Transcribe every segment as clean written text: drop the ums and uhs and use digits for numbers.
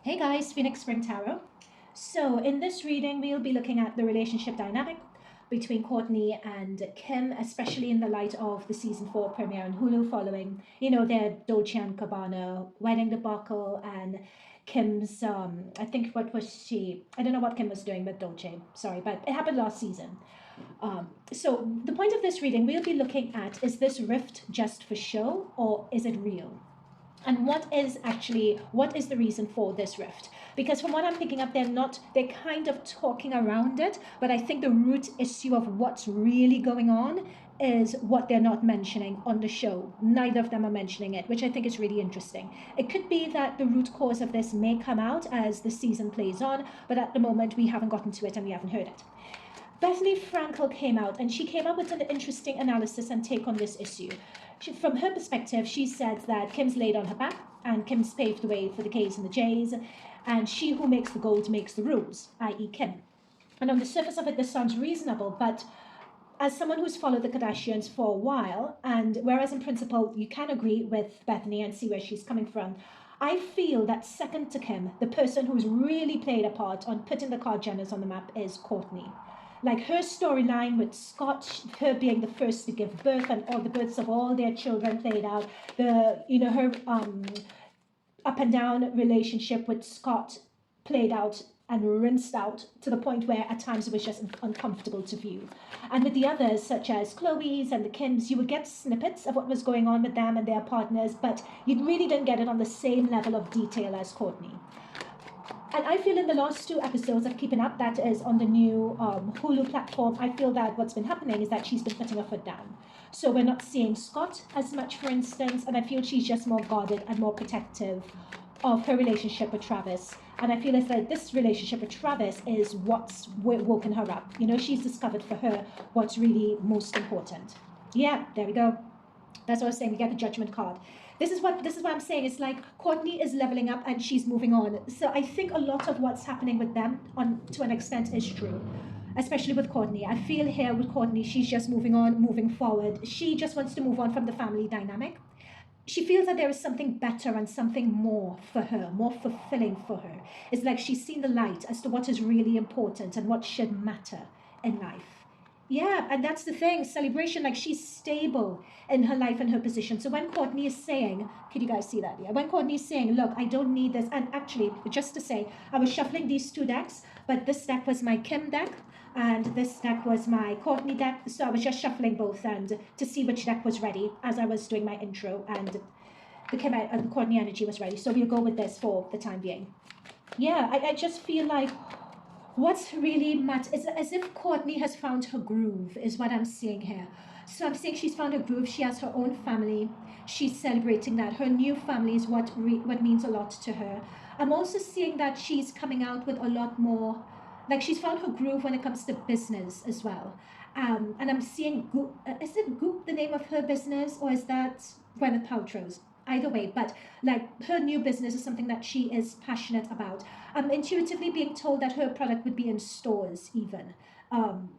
Hey guys, Phoenix Spring Tarot. So in this reading, we'll be looking at the relationship dynamic between Kourtney and Kim, especially in the light of the season 4 premiere on Hulu following, their Dolce & Gabbana wedding debacle and Kim's, I think, I don't know what Kim was doing with Dolce, sorry, but it happened last season. So the point of this reading, we'll be looking at, is this rift just for show or is it real? And what is the reason for this rift? Because from what I'm picking up, they're kind of talking around it, but I think the root issue of what's really going on is what they're not mentioning on the show. Neither of them are mentioning it, which I think is really interesting. It could be that the root cause of this may come out as the season plays on, but at the moment we haven't gotten to it and we haven't heard it. Bethany Frankel came out and she came up with an interesting analysis and take on this issue. From her perspective, she said that Kim's laid on her back and Kim's paved the way for the K's and the J's, and she who makes the gold makes the rules, i.e. Kim. And on the surface of it, this sounds reasonable, but as someone who's followed the Kardashians for a while, and whereas in principle you can agree with Bethany and see where she's coming from, I feel that second to Kim, the person who's really played a part on putting the Kardashians on the map is Kourtney. Like her storyline with Scott, her being the first to give birth and all the births of all their children played out, her up and down relationship with Scott played out and rinsed out to the point where at times it was just uncomfortable to view. And with the others, such as Chloe's and the Kims, you would get snippets of what was going on with them and their partners, but you really didn't get it on the same level of detail as Kourtney. And I feel in the last 2 episodes of Keeping Up, that is on the new Hulu platform, I feel that what's been happening is that she's been putting her foot down. So we're not seeing Scott as much, for instance, and I feel she's just more guarded and more protective of her relationship with Travis. And I feel it's like this relationship with Travis is what's woken her up. She's discovered for her what's really most important. Yeah, there we go. That's what I was saying. We get the judgment card. This is what I'm saying. It's like Kourtney is leveling up and she's moving on. So I think a lot of what's happening with them to an extent is true, especially with Kourtney. I feel here with Kourtney, she's just moving on, moving forward. She just wants to move on from the family dynamic. She feels that there is something better and something more for her, more fulfilling for her. It's like she's seen the light as to what is really important and what should matter in life. Yeah, and that's the thing, celebration, like she's stable in her life and her position. So when Kourtney is saying, can you guys see that? Yeah, when Kourtney is saying, look, I don't need this. And actually, just to say, I was shuffling these 2 decks, but this deck was my Kim deck and this deck was my Kourtney deck. So I was just shuffling both and to see which deck was ready as I was doing my intro, and the Kim and the Kourtney energy was ready. So we'll go with this for the time being. Yeah, I just feel like what's really matters is as if Kourtney has found her groove, is what I'm seeing here. So I'm saying she's found her groove. She has her own family. She's celebrating that. Her new family is what means a lot to her. I'm also seeing that she's coming out with a lot more, like she's found her groove when it comes to business as well. And I'm seeing Goop. Is it Goop the name of her business, or is that Gwyneth Paltrow's? Either way, but like her new business is something that she is passionate about. I'm intuitively being told that her product would be in stores even. And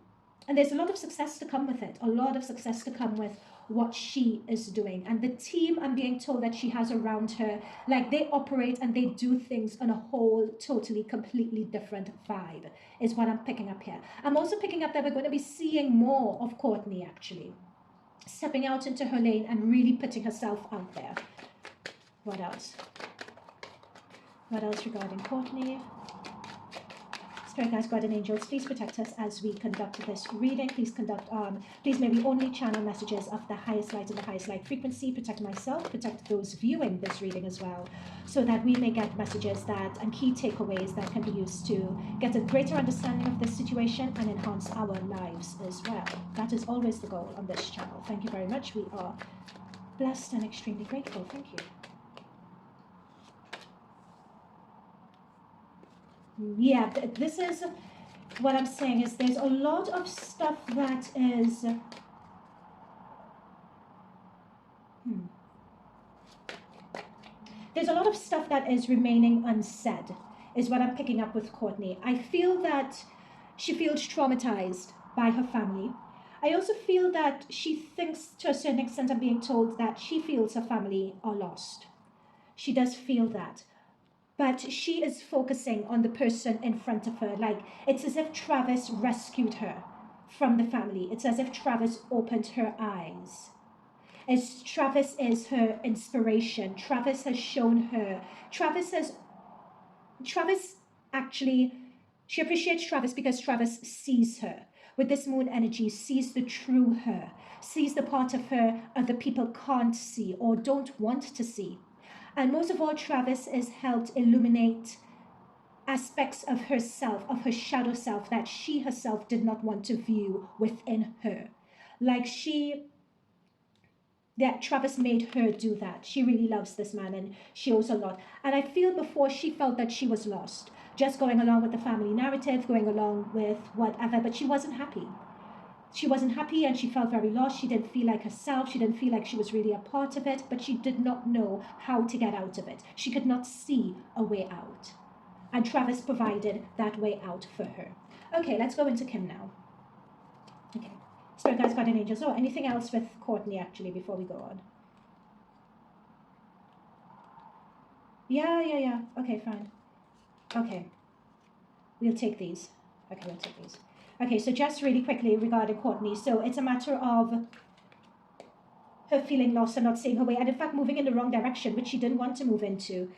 there's a lot of success to come with it, a lot of success to come with what she is doing. And the team, I'm being told that she has around her, like they operate and they do things on a whole totally, completely different vibe, is what I'm picking up here. I'm also picking up that we're going to be seeing more of Kourtney actually, stepping out into her lane and really putting herself out there. What else? What else regarding Kourtney? Spirit guides, guardian angels, please protect us as we conduct this reading. Please may we only channel messages of the highest light and the highest light frequency. Protect myself, protect those viewing this reading as well, so that we may get messages and key takeaways that can be used to get a greater understanding of this situation and enhance our lives as well. That is always the goal on this channel. Thank you very much. We are blessed and extremely grateful. Thank you. Yeah, this is what I'm saying, is there's a lot of stuff that is there's a lot of stuff that is remaining unsaid, is what I'm picking up with Kourtney. I feel that she feels traumatized by her family. I also feel that she thinks, to a certain extent, I'm being told that she feels her family are lost. She does feel that. but she is focusing on the person in front of her. Like, it's as if Travis rescued her from the family. It's as if Travis opened her eyes. As Travis is her inspiration. Travis has shown her. Travis actually, she appreciates Travis because Travis sees her. With this moon energy, sees the true her, sees the part of her other people can't see or don't want to see. And most of all, Travis has helped illuminate aspects of herself, of her shadow self, that she herself did not want to view within her. Like Travis made her do that. She really loves this man and she owes a lot. And I feel before she felt that she was lost, just going along with the family narrative, going along with whatever, but she wasn't happy. She wasn't happy and she felt very lost. She didn't feel like herself. She didn't feel like she was really a part of it, but she did not know how to get out of it. She could not see a way out. And Travis provided that way out for her. Okay, let's go into Kim now. Okay. Spirit guides, guardian angels. Oh, anything else with Kourtney actually before we go on? Yeah. Okay, fine. Okay. We'll take these. Okay, we'll take these. Okay, so just really quickly regarding Kourtney. So it's a matter of her feeling lost and not seeing her way, and in fact moving in the wrong direction, which she didn't want to move into.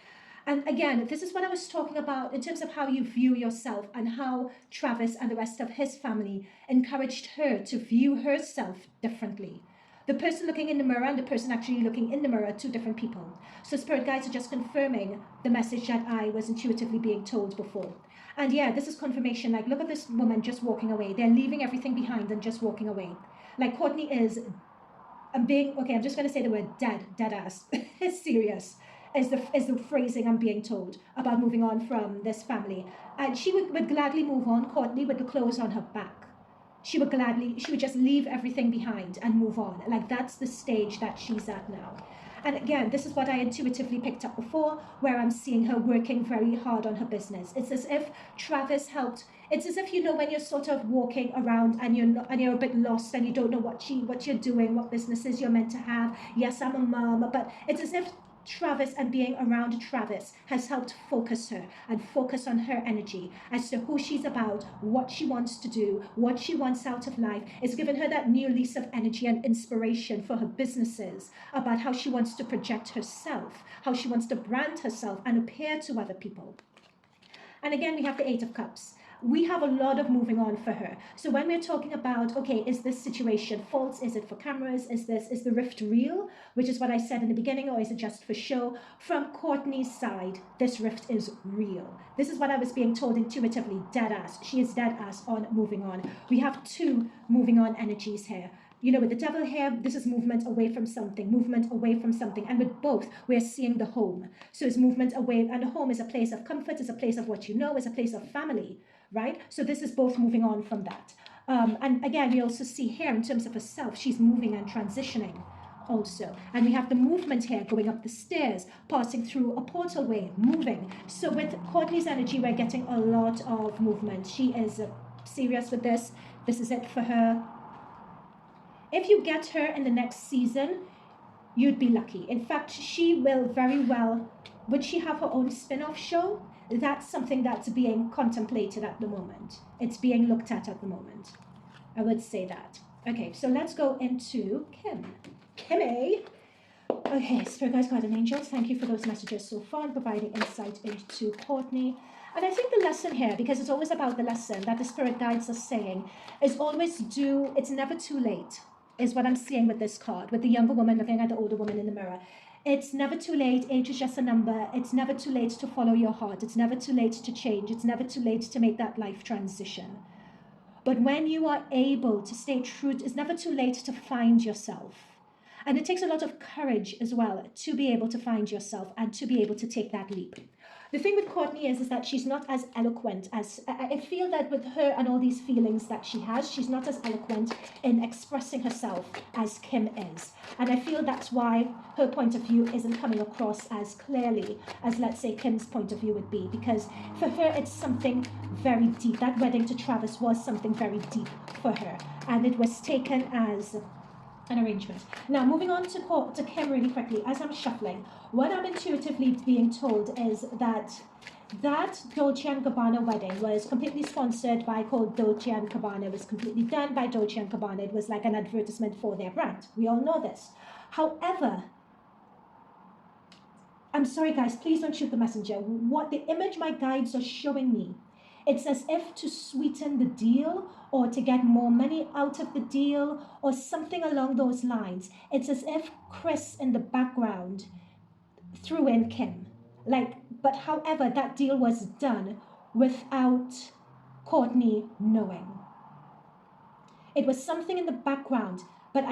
And again, this is what I was talking about in terms of how you view yourself and how Travis and the rest of his family encouraged her to view herself differently. The person looking in the mirror and the person actually looking in the mirror are two different people. So spirit guides are just confirming the message that I was intuitively being told before. And yeah, this is confirmation. Like, look at this woman just walking away. They're leaving everything behind and just walking away. Like, Kourtney is I'm just going to say the word dead ass. It's serious. Is the phrasing I'm being told about moving on from this family. And she would gladly move on, Kourtney, with the clothes on her back. She would just leave everything behind and move on. Like, that's the stage that she's at now. And again, this is what I intuitively picked up before, where I'm seeing her working very hard on her business. It's as if Travis helped. It's as if, when you're sort of walking around and you're a bit lost and you don't know what you're doing, what businesses you're meant to have. Yes, I'm a mom, but it's as if Travis and being around Travis has helped focus her and focus on her energy as to who she's about, what she wants to do, what she wants out of life. It's given her that new lease of energy and inspiration for her businesses, about how she wants to project herself, how she wants to brand herself and appear to other people. And again, we have the Eight of Cups. We have a lot of moving on for her. So when we're talking about, okay, is this situation false? Is it for cameras? Is the rift real? Which is what I said in the beginning, or is it just for show? From Kourtney's side, this rift is real. This is what I was being told intuitively, dead ass. She is dead ass on moving on. We have two moving on energies here. With the devil here, this is movement away from something, And with both, we're seeing the home. So it's movement away, and the home is a place of comfort, is a place of what you know, is a place of family, right? So this is both moving on from that. And again, we also see here in terms of herself, she's moving and transitioning also. And we have the movement here, going up the stairs, passing through a portal way, moving. So with Kourtney's energy, we're getting a lot of movement. She is serious with this. This is it for her. If you get her in the next season, you'd be lucky. In fact, she will very well, would she have her own spin-off show? That's something that's being contemplated at the moment. It's being looked at the moment. I would say that. Okay, so let's go into Kim. Kimmy. Okay, Spirit Guides, Guardian Angels, thank you for those messages so far and providing insight into Kourtney. And I think the lesson here, because it's always about the lesson that the Spirit Guides are saying, is always it's never too late, is what I'm seeing with this card, with the younger woman looking at the older woman in the mirror. It's never too late. Age is just a number. It's never too late to follow your heart. It's never too late to change. It's never too late to make that life transition. But when you are able to stay true, it's never too late to find yourself. And it takes a lot of courage as well to be able to find yourself and to be able to take that leap. The thing with Kourtney is that she's not as eloquent as, I feel that with her and all these feelings that she has, she's not as eloquent in expressing herself as Kim is. And I feel that's why her point of view isn't coming across as clearly as, let's say, Kim's point of view would be. Because for her, it's something very deep. That wedding to Travis was something very deep for her. And it was taken as an arrangement. Now, moving on to Kim really quickly, as I'm shuffling, what I'm intuitively being told is that Dolce & Gabbana wedding was completely sponsored by called Dolce & Gabbana. It was completely done by Dolce & Gabbana. It was like an advertisement for their brand. We all know this. However, I'm sorry guys, please don't shoot the messenger. What the image my guides are showing me, it's as if to sweeten the deal or to get more money out of the deal or something along those lines. It's as if Chris in the background threw in Kim. But however, that deal was done without Kourtney knowing. It was something in the background, but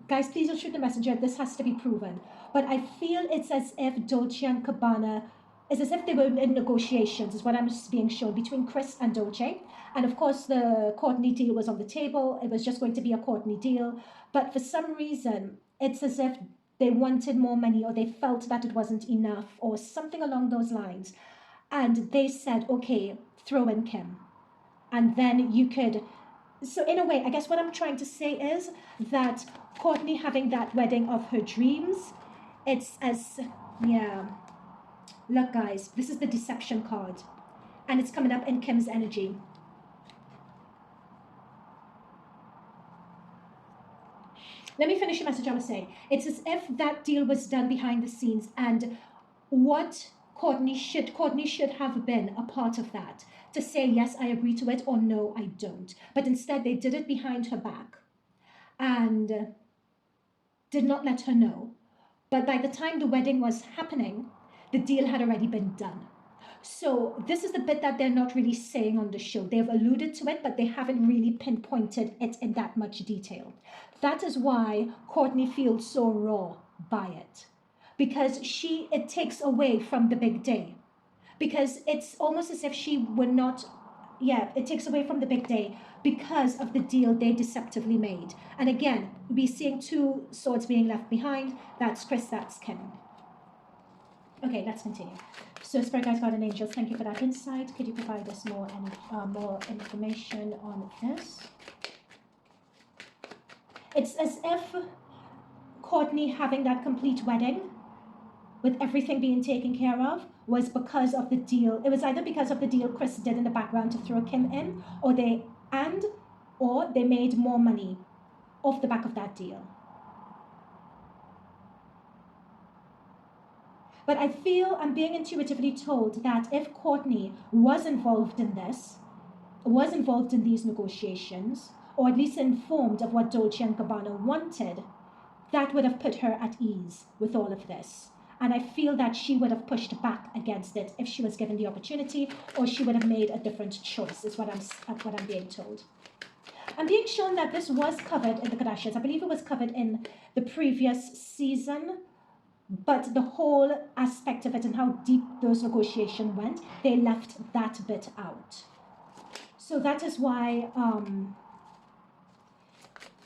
guys, please don't shoot the messenger. This has to be proven. But I feel it's as if Dolce & Gabbana, it's as if they were in negotiations, is what I'm being shown, between Chris and Dolce. And of course, the Kourtney deal was on the table. It was just going to be a Kourtney deal. But for some reason, it's as if they wanted more money or they felt that it wasn't enough or something along those lines. And they said, okay, throw in Kim. And then you could... So in a way, I guess what I'm trying to say is that Kourtney having that wedding of her dreams, it's as... Yeah. Look, guys, this is the deception card. And it's coming up in Kim's energy. Let me finish the message I was saying. It's as if that deal was done behind the scenes, and what Kourtney should have been a part of that, to say, yes, I agree to it, or no, I don't. But instead, they did it behind her back and did not let her know. But by the time the wedding was happening, the deal had already been done. So this is the bit that they're not really saying on the show. They've alluded to it, but they haven't really pinpointed it in that much detail. That is why Kourtney feels so raw by it, because it takes away from the big day. Because it's almost as if she would not, it takes away from the big day because of the deal they deceptively made. And again, we're seeing two swords being left behind. That's Chris, that's Kim. Okay, let's continue. So, Spirit Guides, God and Angels, thank you for that insight. Could you provide us more information on this? It's as if Kourtney having that complete wedding with everything being taken care of was because of the deal. It was either because of the deal Chris did in the background to throw Kim in, or they made more money off the back of that deal. But I feel I'm being intuitively told that if Kourtney was involved in this, was involved in these negotiations, or at least informed of what Dolce & Gabbana wanted, that would have put her at ease with all of this. And I feel that she would have pushed back against it if she was given the opportunity, or she would have made a different choice, is what I'm being told. I'm being shown that this was covered in the Kardashians. I believe it was covered in the previous season, but the whole aspect of it and how deep those negotiations went, they left that bit out. So that is why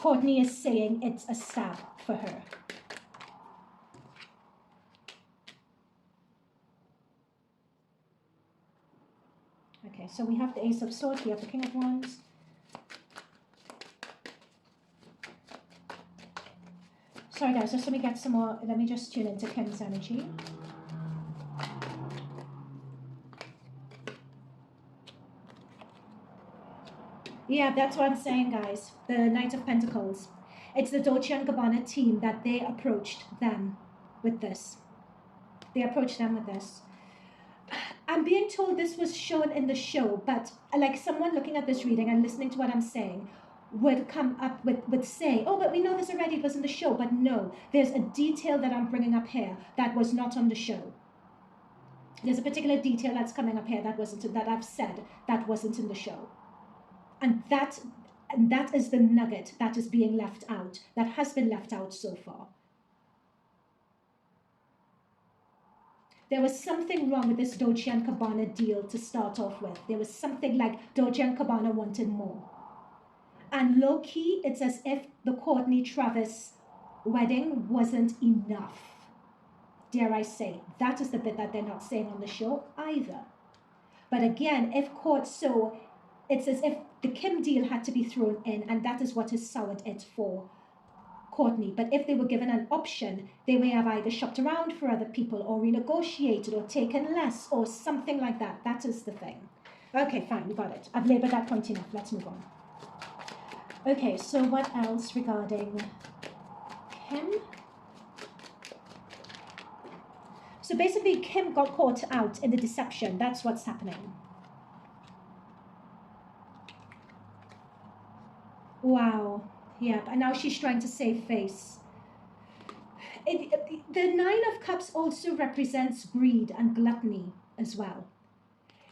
Kourtney is saying it's a stab for her. Okay, so we have the Ace of Swords, we have the King of Wands. Sorry guys, just let me get some more, let me just tune into Kim's energy. Yeah, that's what I'm saying, guys. The Knight of Pentacles. It's the Dolce & Gabbana team that they approached them with this. They approached them with this. I'm being told this was shown in the show, but like someone looking at this reading and listening to what I'm saying would come up would say, oh, but we know this already, it was in the show. But no, there's a detail that I'm bringing up here that was not on the show. There's a particular detail that's coming up here that I've said that wasn't in the show. And that is the nugget that is being left out, that has been left out so far. There was something wrong with this Dolce & Gabbana deal to start off with. There was something like Dolce & Gabbana wanted more. And low-key, it's as if the Kourtney-Travis wedding wasn't enough. Dare I say. That is the bit that they're not saying on the show either. But again, if Kourt, so it's as if the Kim deal had to be thrown in, and that is what has soured it for Kourtney. But if they were given an option, they may have either shopped around for other people or renegotiated or taken less or something like that. That is the thing. Okay, fine, we got it. I've laboured that point enough. Let's move on. Okay, so what else regarding Kim? So basically, Kim got caught out in the deception. That's what's happening. Wow. Yeah, and now she's trying to save face. The Nine of Cups also represents greed and gluttony as well.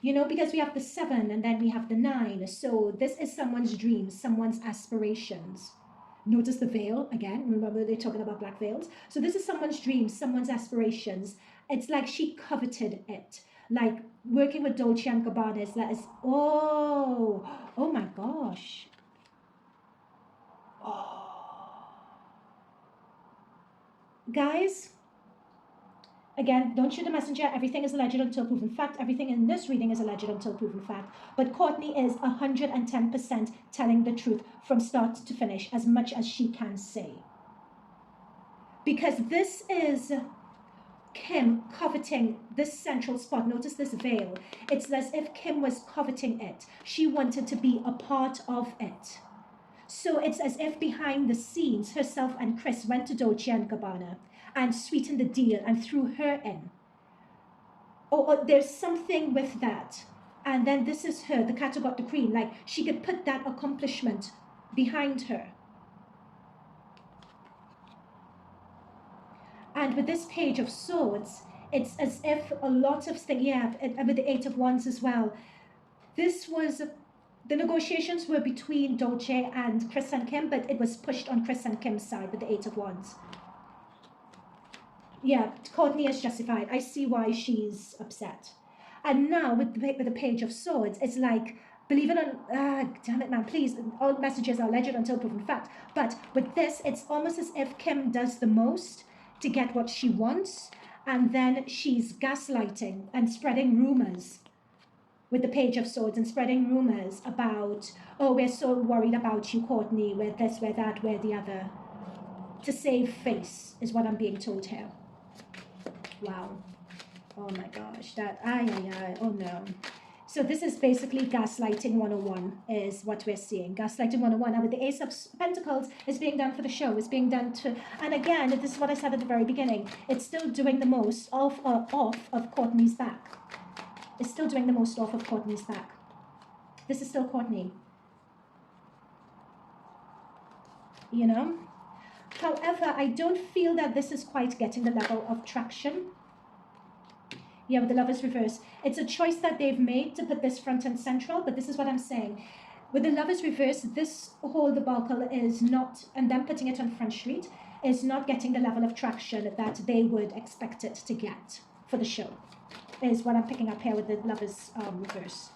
You know, because we have the 7 and then we have the 9. So this is someone's dreams, someone's aspirations. Notice the veil again. Remember, they're talking about black veils. So this is someone's dreams, someone's aspirations. It's like she coveted it. Like working with Dolce & Gabbana is like, oh my gosh. Oh. Guys, again, don't shoot the messenger. Everything is alleged until proven fact. Everything in this reading is alleged until proven fact. But Kourtney is 110% telling the truth from start to finish, as much as she can say. Because this is Kim coveting this central spot. Notice this veil. It's as if Kim was coveting it. She wanted to be a part of it. So it's as if behind the scenes, herself and Chris went to Dolce & Gabbana and sweetened the deal and threw her in. Or there's something with that. And then this is her, the cat who got the cream. Like she could put that accomplishment behind her. And with this Page of Swords, it's as if a lot of things, yeah, and with the 8 of Wands as well. This was, the negotiations were between Dolce and Chris and Kim, but it was pushed on Chris and Kim's side with the 8 of Wands. Yeah, Kourtney is justified. I see why she's upset. And now with the Page of Swords, it's like, believe it or not, damn it, man, please, all messages are alleged until proven fact. But with this, it's almost as if Kim does the most to get what she wants, and then she's gaslighting and spreading rumors with the Page of Swords and spreading rumors about, oh, we're so worried about you, Kourtney, we're this, we're that, we're the other. To save face is what I'm being told here. Wow. Oh my gosh, that, oh no. So this is basically gaslighting 101 is what we're seeing. Gaslighting 101. And with the Ace of Pentacles, is being done for the show. It's being done to, and again, this is what I said at the very beginning. It's still doing the most off of Kourtney's back. It's still doing the most off of Kourtney's back. This is still Kourtney. You know? However, I don't feel that this is quite getting the level of traction. Yeah, with the Lovers reverse. It's a choice that they've made to put this front and central, but this is what I'm saying. With the Lovers reverse, this whole debacle is not, and them putting it on Front Street, is not getting the level of traction that they would expect it to get for the show, is what I'm picking up here with the Lovers reverse.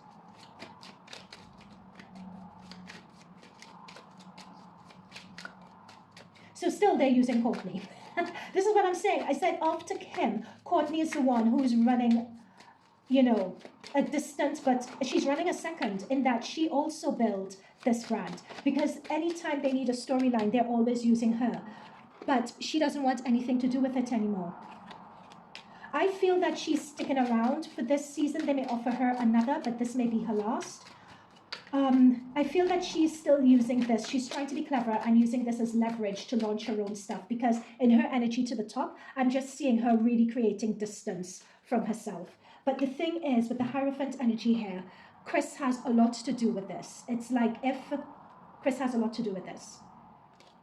So still they're using Kourtney. This is what I'm saying. I said after Kim, Kourtney is the one who's running, you know, a distant, but she's running a second in that she also built this brand. Because anytime they need a storyline, they're always using her. But she doesn't want anything to do with it anymore. I feel that she's sticking around for this season. They may offer her another, but this may be her last. I feel that she's still using this. She's trying to be clever and using this as leverage to launch her own stuff, because in her energy to the top, I'm just seeing her really creating distance from herself. But the thing is, with the Hierophant energy here, Chris has a lot to do with this. It's like if Chris has a lot to do with this.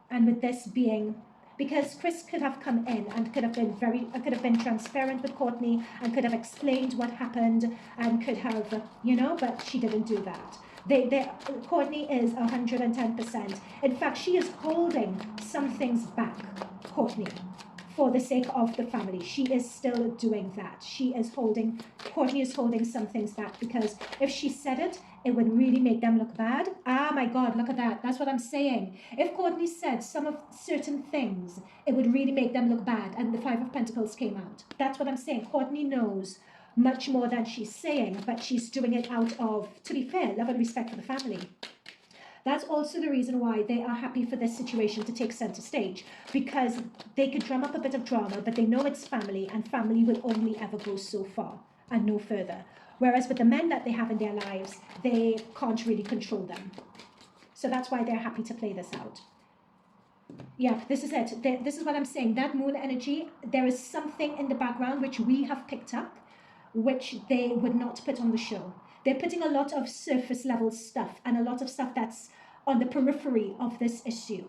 And with this being, because Chris could have come in and could have been transparent with Kourtney and could have explained what happened and could have, you know, but she didn't do that. Kourtney is 110%. In fact, she is holding some things back, Kourtney, for the sake of the family. She is still doing that. Kourtney is holding some things back, because if she said it, it would really make them look bad. Ah, my God, look at that. That's what I'm saying. If Kourtney said some of certain things, it would really make them look bad. And the 5 of Pentacles came out. That's what I'm saying. Kourtney knows much more than she's saying, but she's doing it out of, to be fair, love and respect for the family. That's also the reason why they are happy for this situation to take center stage, because they could drum up a bit of drama, but they know it's family, and family will only ever go so far and no further. Whereas with the men that they have in their lives, they can't really control them. So that's why they're happy to play this out. Yeah, this is it. This is what I'm saying. That moon energy, there is something in the background which we have picked up, which they would not put on the show. They're putting a lot of surface level stuff and a lot of stuff that's on the periphery of this issue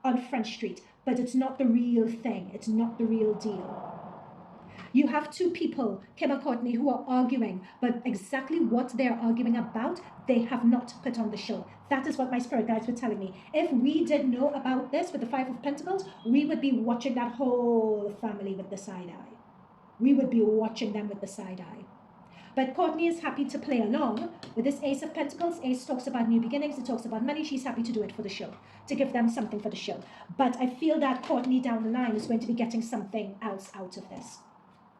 on Front Street, but it's not the real thing. It's not the real deal. You have two people, Kim and Kourtney, who are arguing, but exactly what they're arguing about, they have not put on the show. That is what my spirit guides were telling me. If we did know about this with the Five of Pentacles, we would be watching that whole family with the side eye. We would be watching them with the side eye. But Kourtney is happy to play along with this Ace of Pentacles. Ace talks about new beginnings. It talks about money. She's happy to do it for the show, to give them something for the show. But I feel that Kourtney down the line is going to be getting something else out of this.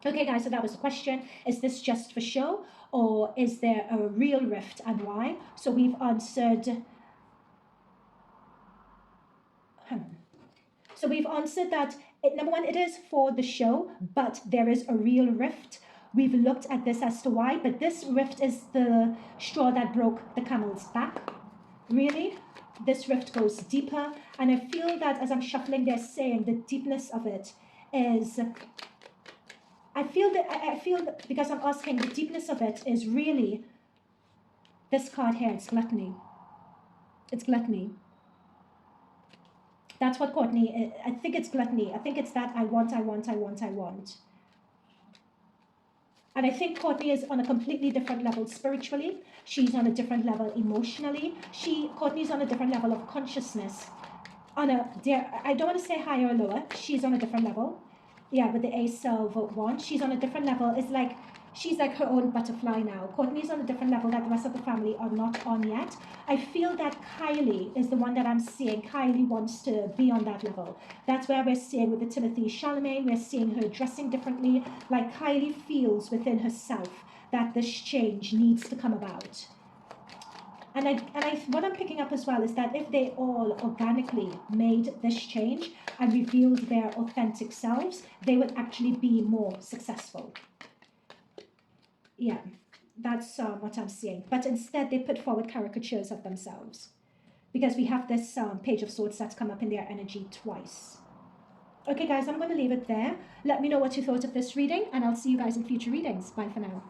Okay, guys, so that was the question. Is this just for show, or is there a real rift, and why? So we've answered... Hang on. So we've answered that, number one, it is for the show, but there is a real rift. We've looked at this as to why, but this rift is the straw that broke the camel's back. Really, this rift goes deeper, and I feel that as I'm shuffling, they're saying the deepness of it is... I feel that because I'm asking, the deepness of it is really this card here. It's gluttony. It's gluttony. That's what Kourtney, I think it's gluttony. I think it's that I want. And I think Kourtney is on a completely different level spiritually. She's on a different level emotionally. Kourtney's on a different level of consciousness. I don't want to say higher or lower. She's on a different level. Yeah, with the Ace of Wands, she's on a different level. It's like she's like her own butterfly now. Kourtney's on a different level that the rest of the family are not on yet. I feel that Kylie is the one that I'm seeing. Kylie wants to be on that level. That's where we're seeing with the Timothy Chalamet, we're seeing her dressing differently. Like Kylie feels within herself that this change needs to come about. And what I'm picking up as well is that if they all organically made this change and revealed their authentic selves, they would actually be more successful. Yeah, that's what I'm seeing. But instead, they put forward caricatures of themselves, because we have this Page of Swords that's come up in their energy twice. Okay, guys, I'm going to leave it there. Let me know what you thought of this reading, and I'll see you guys in future readings. Bye for now.